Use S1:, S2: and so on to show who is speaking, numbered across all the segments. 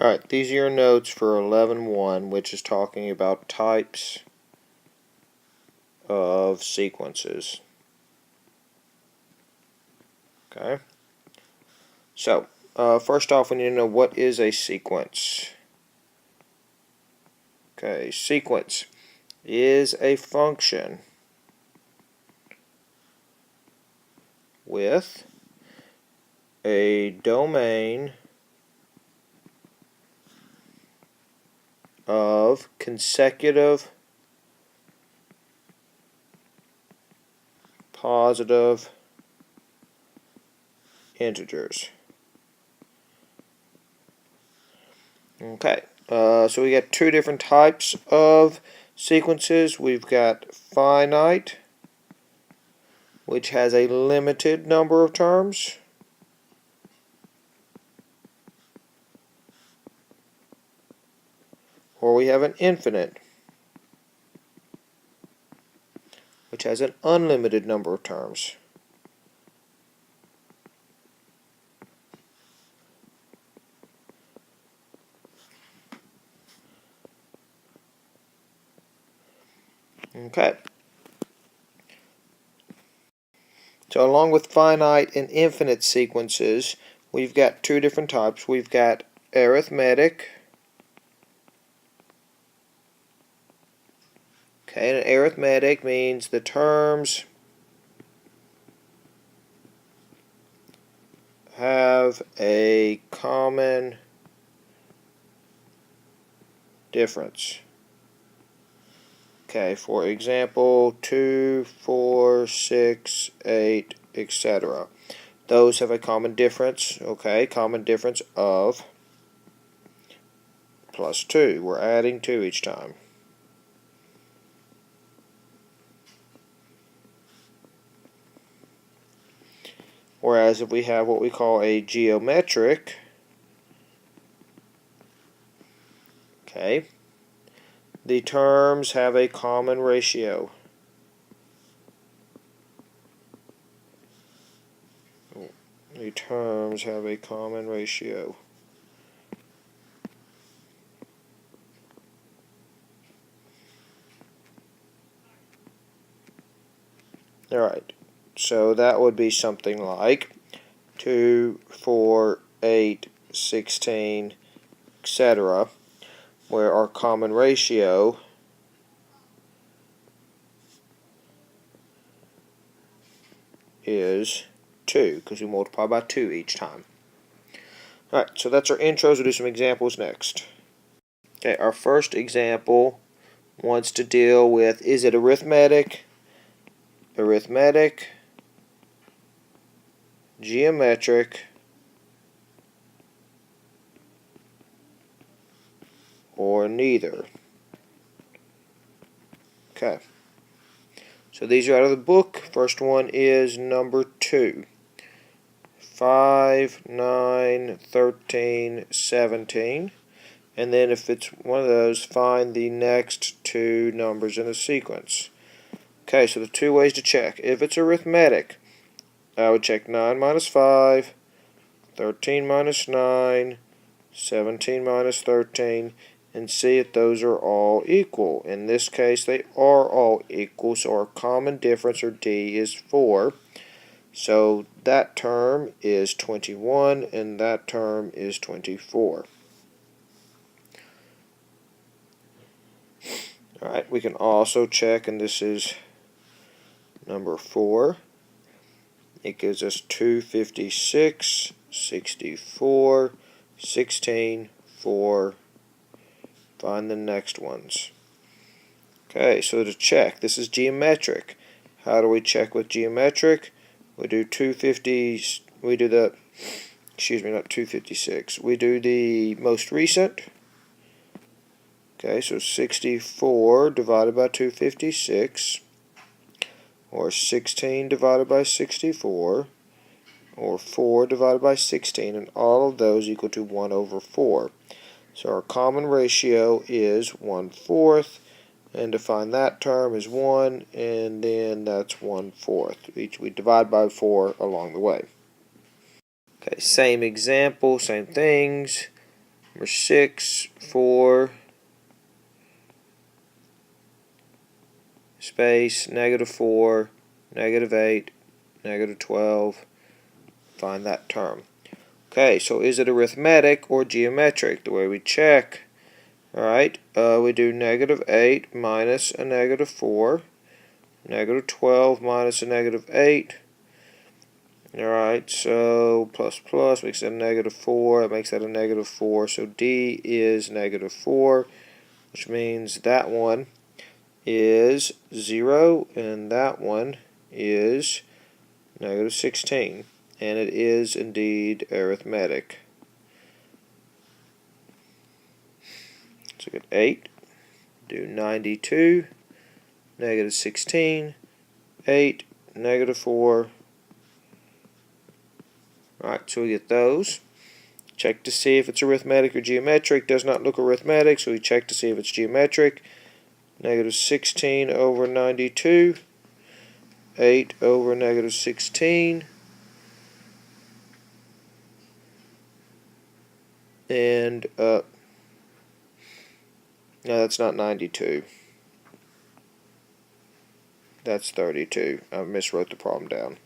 S1: Alright, these are your notes for 11.1, which is talking about types of sequences. Okay. So, first off, we need to know what is a sequence. Okay, sequence is a function with a domain of consecutive positive integers. Okay, so we got two different types of sequences. We've got finite, which has a limited number of terms, or we have an infinite, which has an unlimited number of terms. Okay. So along with finite and infinite sequences, we've got two different types. We've got arithmetic. Okay, and arithmetic means the terms have a common difference. Okay, for example, 2, 4, 6, 8, etc. Those have a common difference, okay, common difference of plus 2. We're adding 2 each time. Whereas if we have what we call a geometric, okay, the terms have a common ratio. The terms have a common ratio. Alright, so that would be something like 2, 4, 8, 16, etc., where our common ratio is 2, because we multiply by 2 each time. Alright, so that's our intros. We'll do some examples next. Okay, our first example wants to deal with, is it arithmetic, geometric, or neither? Okay. So these are out of the book. First one is number 2. 5, 9, 13, 17. And then if it's one of those, find the next two numbers in the sequence. Okay, so the two ways to check. If it's arithmetic, I would check 9 minus 5, 13 minus 9, 17 minus 13, and see if those are all equal. In this case, they are all equal, so our common difference, or D, is 4. So that term is 21, and that term is 24. Alright, we can also check, and this is number 4. It gives us 256, 64, 16, 4. Find the next ones. Okay, so to check, this is geometric. How do we check with geometric? We do 250, we do the, excuse me, not 256. We do the most recent. Okay, so 64 divided by 256, or 16 divided by 64, or 4 divided by 16, and all of those equal to 1 over 4. So our common ratio is 1/4, and to find that term is 1, and then that's 1/4. We divide by 4 along the way. Okay, same example, same things. number 6, 4, space, -4, -8, -12. Find that term. Okay, so is it arithmetic or geometric? The way we check, alright, we do -8 minus a -4, -12 minus a -8. Alright, so plus makes that a -4, it makes that a -4, so D is -4, which means that one is 0, and that one is -16, and it is indeed arithmetic. So get 8, do 92, -16, 8, -4. Alright, so we get those. Check to see if it's arithmetic or geometric. Does not look arithmetic, so we check to see if it's geometric. -16 over 92, 8 over -16, and no, that's not 92. That's 32. I miswrote the problem down.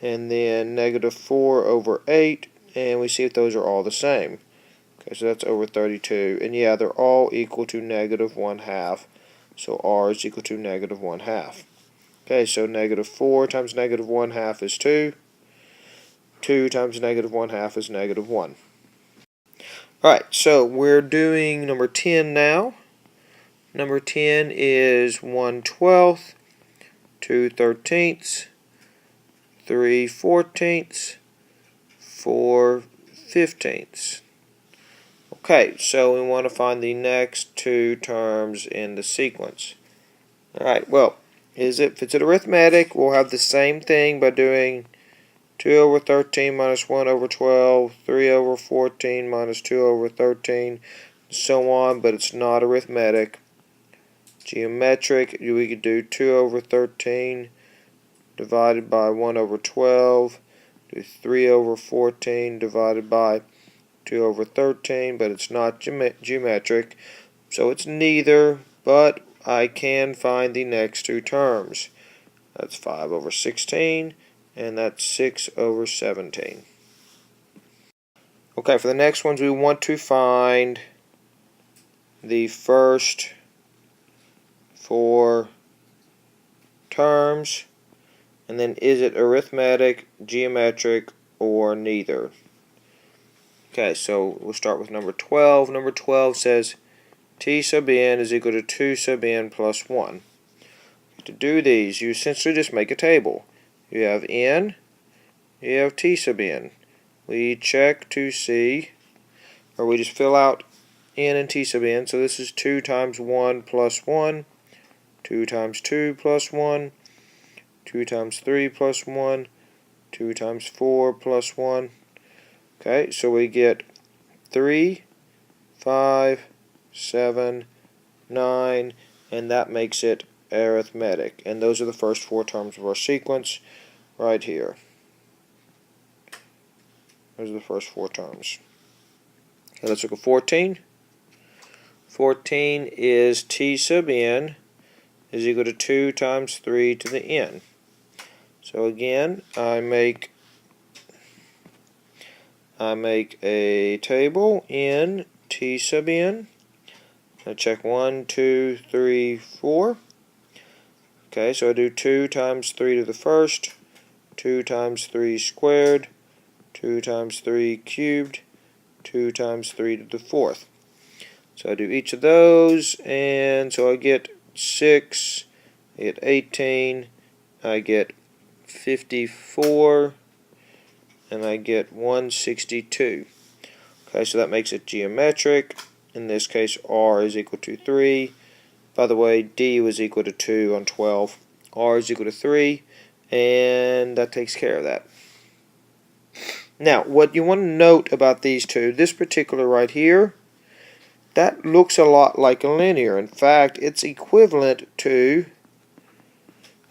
S1: And then -4 over 8, and we see if those are all the same. Okay, so that's over 32, and yeah, they're all equal to -1/2, so R is equal to -1/2. Okay, so -4 times -1/2 is 2, 2 times -1/2 is -1. Alright, so we're doing number 10 now. Number 10 is 1/12, 2/13, 3/14, 4/15. Okay, so we want to find the next two terms in the sequence. Alright, well, if it's arithmetic, we'll have the same thing by doing 2 over 13 minus 1 over 12, 3 over 14 minus 2 over 13, so on, but it's not arithmetic. Geometric, we could do 2 over 13 divided by 1 over 12, do 3 over 14 divided by 2 over 13, but it's not geometric, so it's neither, but I can find the next two terms. That's 5 over 16, and that's 6 over 17. Okay, for the next ones, we want to find the first four terms, and then is it arithmetic, geometric, or neither? Okay, so we'll start with number 12. Number 12 says t sub n is equal to 2 sub n plus 1. To do these, you essentially just make a table. You have n, you have t sub n. We check to see, or we just fill out n and t sub n. So this is 2 times 1 plus 1, 2 times 2 plus 1, 2 times 3 plus 1, 2 times 4 plus 1. Okay, so we get 3, 5, 7, 9, and that makes it arithmetic. And those are the first four terms of our sequence right here. Those are the first four terms. Okay, let's look at 14. 14 is t sub n is equal to 2 times 3 to the n. So again, I make a table in t sub n. I check 1, 2, 3, 4. Okay, so I do 2 times 3 to the first, 2 times 3 squared, 2 times 3 cubed, 2 times 3 to the fourth. So I do each of those, and so I get 6, I get 18, I get 54, and I get 162. Okay, so that makes it geometric. In this case, R is equal to 3. By the way, D was equal to 2 on 12. R is equal to 3, and that takes care of that. Now, what you want to note about these two, this particular right here, that looks a lot like a linear. In fact, it's equivalent to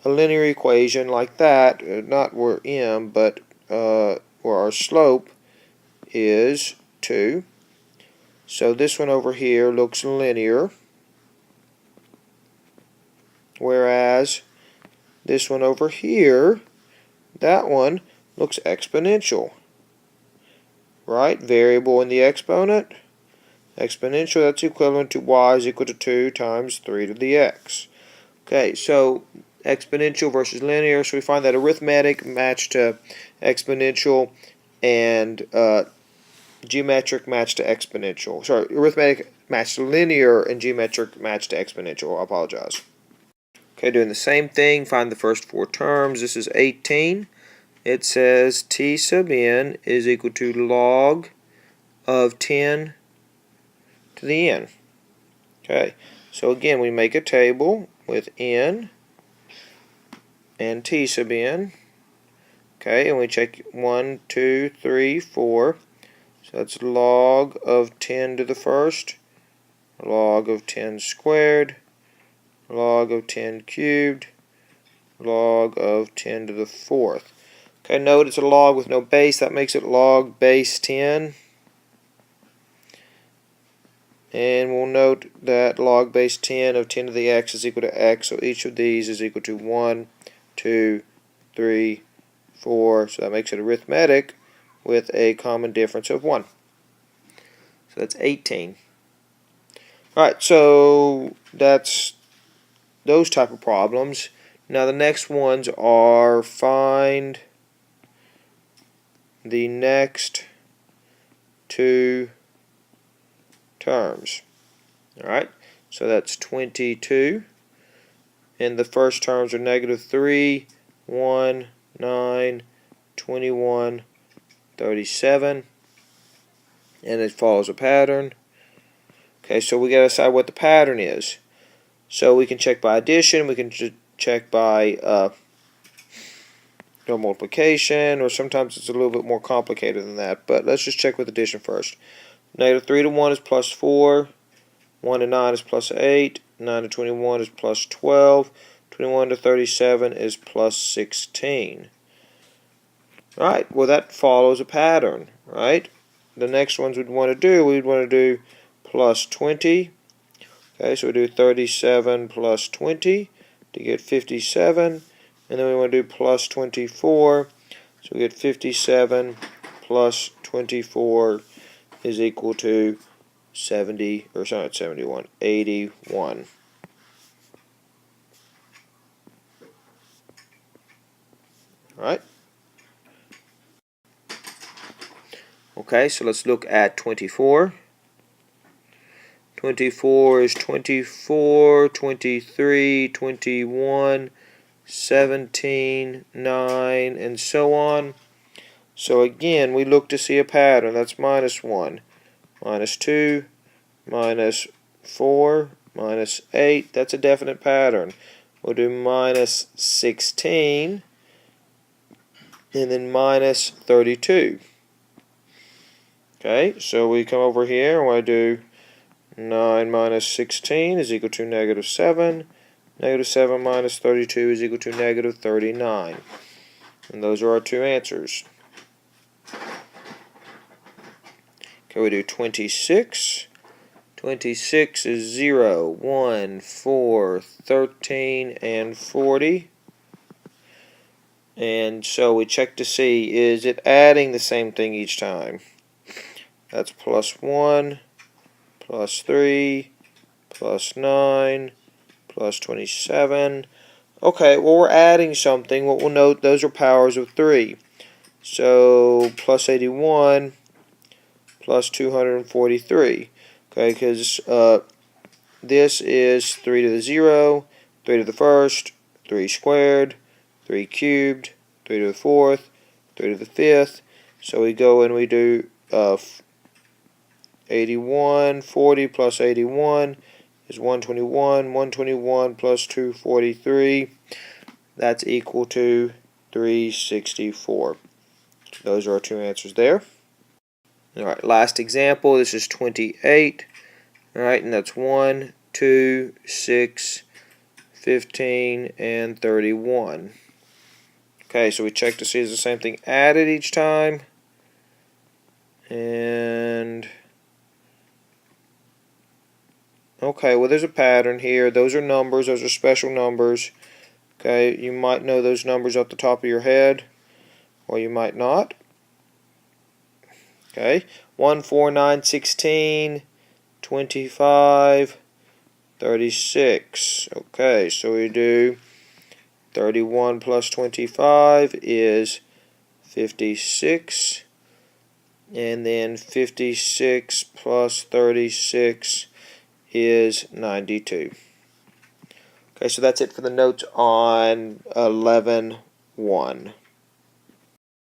S1: a linear equation like that, not where m, but where our slope is 2. So this one over here looks linear, whereas this one over here, that one looks exponential. Right? Variable in the exponent. Exponential, that's equivalent to y is equal to 2 times 3 to the x. Okay, so exponential versus linear. So we find that arithmetic match to exponential and geometric match to exponential. Sorry, arithmetic match to linear and geometric match to exponential. I apologize. Okay, doing the same thing, find the first four terms. This is 18. It says t sub n is equal to log of 10 to the n. Okay, so again, we make a table with n and t sub n. Okay, and we check 1, 2, 3, 4. So that's log of 10 to the first, log of 10 squared, log of 10 cubed, log of 10 to the fourth. Okay, note it's a log with no base. That makes it log base 10. And we'll note that log base 10 of 10 to the x is equal to x. So each of these is equal to 1, 2, 3, 4. So that makes it arithmetic with a common difference of 1. So that's 18. Alright, so that's those type of problems. Now the next ones are find the next two terms. Alright, so that's 22. And the first terms are negative 3, 1, 9, 21, 37. And it follows a pattern. Okay, so we got to decide what the pattern is. So we can check by addition, we can check by multiplication, or sometimes it's a little bit more complicated than that. But let's just check with addition first. Negative 3 to 1 is plus 4. 1 to 9 is plus 8. 9 to 21 is plus 12. 21 to 37 is plus 16. Right, well that follows a pattern, right? The next ones we'd want to do plus 20. Okay, so we do 37 plus 20 to get 57. And then we want to do plus 24. So we get 57 plus 24 is equal to 70, or sorry, not 71, 81. Alright. Okay, so let's look at 24. 24 is 24, 23, 21, 17, 9, and so on. So again, we look to see a pattern. That's minus 1, minus 2, minus 4, minus 8. That's a definite pattern. We'll do minus 16, and then minus 32. Okay, so we come over here and we do 9 minus 16 is equal to negative 7. Negative 7 minus 32 is equal to negative 39. And those are our two answers. Okay, we do 26. 26 is 0, 1, 4, 13, and 40. And so we check to see, is it adding the same thing each time? That's plus 1, plus 3, plus 9, plus 27. Okay, well we're adding something. What we'll note, those are powers of 3. So plus 81 plus 243. Okay, because this is 3 to the 0, 3 to the first, 3 squared, 3 cubed, 3 to the fourth, 3 to the fifth. So we go and we do 81, 40 plus 81 is 121. 121 plus 243, that's equal to 364. Those are our two answers there. Alright, last example, this is 28. Alright, and that's 1, 2, 6, 15, and 31. Okay, so we check to see is the same thing added each time. And Okay, well, there's a pattern here. Those are numbers. Those are special numbers. Okay, you might know those numbers off the top of your head, or you might not. Okay, 1, 4, 9, 16, 25, 36. Okay, so we do 31 plus 25 is 56. And then 56 plus 36 is 92. Okay, so that's it for the notes on 11.1.